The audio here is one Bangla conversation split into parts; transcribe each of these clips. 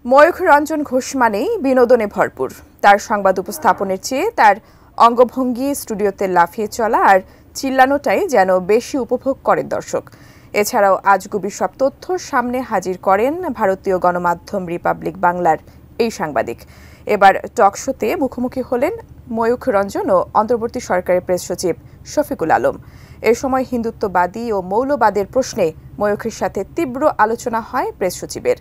ময়ূখ রঞ্জন ঘোষ মানেই বিনোদনে ভরপুর। তার সংবাদ উপস্থাপনের চেয়ে তার অঙ্গভঙ্গি, স্টুডিওতে লাফিয়ে চলা আর চিল্লানোটাই যেন বেশি উপভোগ করেন দর্শক। এছাড়াও আজগুবি সব তথ্য সামনে হাজির করেন ভারতীয় গণমাধ্যম রিপাবলিক বাংলার এই সাংবাদিক। এবার টকশোতে মুখোমুখি হলেন ময়ূখ রঞ্জন ও অন্তর্বর্তী সরকারের প্রেস সচিব শফিকুল আলম। এ সময় হিন্দুত্ববাদী ও মৌলবাদের প্রশ্নে ময়ূখের সাথে তীব্র আলোচনা হয় প্রেস সচিবের।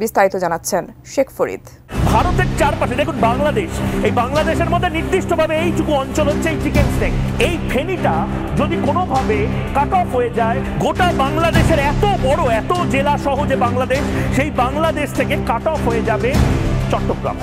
বিস্তারিত জানাচ্ছেন শেখ ফরিদ। ভারতের চারপাশে দেখুন বাংলাদেশ, এই বাংলাদেশের মধ্যে নির্দিষ্টভাবে এইটুকু অঞ্চল হচ্ছে এই চিকেন স্টেক। এই ফেনীটা যদি কোনোভাবে কাট অফ হয়ে যায়, গোটা বাংলাদেশের এত বড়, এত জেলা সহ যে বাংলাদেশ, সেই বাংলাদেশ থেকে কাট অফ হয়ে যাবে চট্টগ্রাম।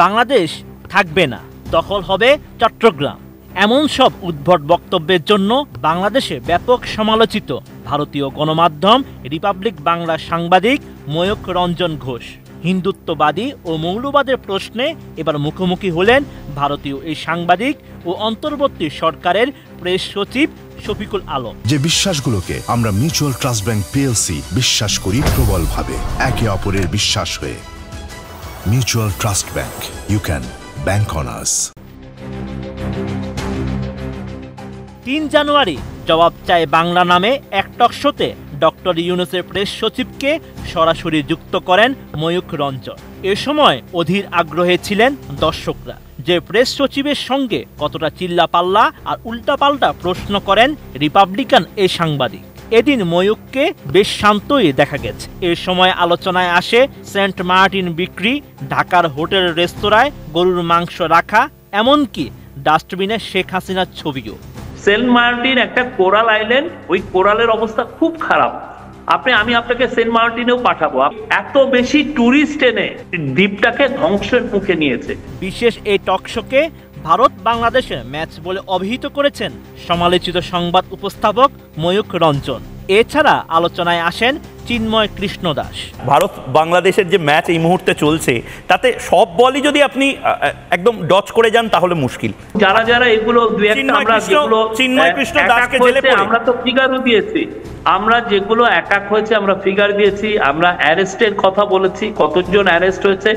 বাংলাদেশ থাকবে না, দখল হবে চট্টগ্রাম। এমন সব উদ্ভট বক্তব্যের জন্য বাংলাদেশে ব্যাপক সমালোচিত ভারতীয় গণমাধ্যম রিপাবলিক বাংলার সাংবাদিক ময়ূখ রঞ্জন ঘোষ। হিন্দুত্ববাদী ও মৌলবাদের প্রশ্নে এবার মুখোমুখি হলেন ভারতীয় এই সাংবাদিক ও অন্তর্বর্তী সরকারের প্রেস সচিব শফিকুল আলম। যে বিশ্বাসগুলোকে আমরা মিউচুয়াল ট্রাস্ট ব্যাংক পিএলসি বিশ্বাস করি প্রবলভাবে, একে অপরের বিশ্বাস হয়ে। Mutual trust bank, you can bank on us. ৩ জানুয়ারি জবাব চায় বাংলা নামে এক টকশোতে ডক্টর ইউনূসের প্রেস সচিবকে সরাসরি যুক্ত করেন ময়ূখ রঞ্জন। এ সময় অধীর আগ্রহে ছিলেন দর্শকরা যে প্রেস সচিবের সঙ্গে কতটা চিল্লাপাল্লা আর উল্টাপাল্টা প্রশ্ন করেন রিপাবলিকান এই সাংবাদিক। এদিন ময়ূখকে বেশ শান্তই দেখা গেছে। এ সময় আলোচনায় আসে সেন্ট মার্টিন বিক্রি, ঢাকার হোটেল রেস্তোরাঁয় গরুর মাংস রাখা, এমনকি ডাস্টবিনে শেখ হাসিনার ছবিও। সেন্ট মার্টিন একটা কোরাল আইল্যান্ড, ওই কোরালের অবস্থা খুব খারাপ। আমি আপনাকে সেন্ট মার্টিনেও পাঠাবো। এত বেশি টুরিস্ট এনে দ্বীপটাকে ধ্বংসের মুখে নিয়েছে। বিশেষ এই টকশোকে ভারত বাংলাদেশের ম্যাচ বলে অভিহিত করেছেন সমালোচিত সংবাদ উপস্থাপক ময়ূখ রঞ্জন। এছাড়া আলোচনায় আসেন চিন্ময় কৃষ্ণ দাস। ভারত বাংলাদেশের যে ম্যাচ এই মুহূর্তে চলছে, তাতে সব বলই যদি আপনি একদম ডচ করে যান তাহলে মুশকিল। যারা যারা এগুলো চিন্ময় কৃষ্ণ দাসকে জেলে পড়ে আমরা তো ফিগারও দিয়েছি, আমরা যেগুলো অ্যাটাক হয়েছে আমরা ফিগার দিয়েছি, আমরা অ্যারেস্টের কথা বলেছি, কতজন অ্যারেস্ট হয়েছে।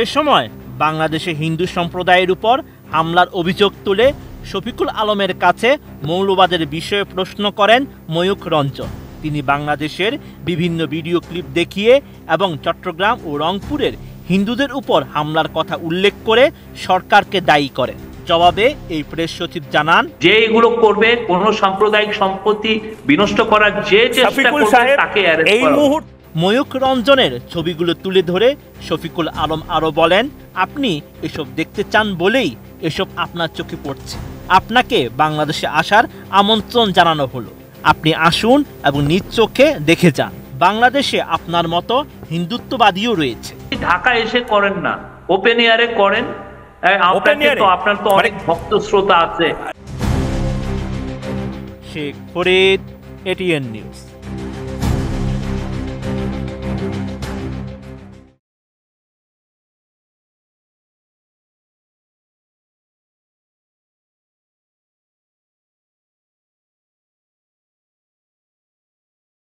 এ সময় বাংলাদেশে হিন্দু সম্প্রদায়ের উপর হামলার অভিযোগ তুলে শফিকুল আলমের কাছে মৌলবাদের বিষয়ে প্রশ্ন করেন ময়ূখ রঞ্জন। তিনি বাংলাদেশের বিভিন্ন ভিডিও ক্লিপ দেখিয়ে এবং চট্টগ্রাম ও রংপুরের হিন্দুদের উপর হামলার কথা উল্লেখ করে সরকারকে দায়ী করেন। জবাবে এই প্রেস সচিব জানান, যে এগুলো করবে, কোন সাম্প্রদায়িক সম্পত্তি বিনষ্ট করার যে চেষ্টা করবে তাকে অ্যারেস্ট করা হবে। ময়ূখ রঞ্জনের ছবিগুলো তুলে ধরে শফিকুল আলম আরো বলেন, আপনি এসব দেখতে চান বলেই এসব আপনার চোখে পড়ছে। আপনাকে বাংলাদেশে আসার আমন্ত্রণ জানানো হলো, আপনি আসুন এবং নিজ চোখে দেখে যান। বাংলাদেশে আপনার মতো হিন্দুত্ববাদীও রয়েছে। ঢাকা এসে করেন না, ওপেন এয়ারে করেন। আপনার তো অনেক ভক্ত শ্রোতা আছে। Sheikh Farid, ATN news.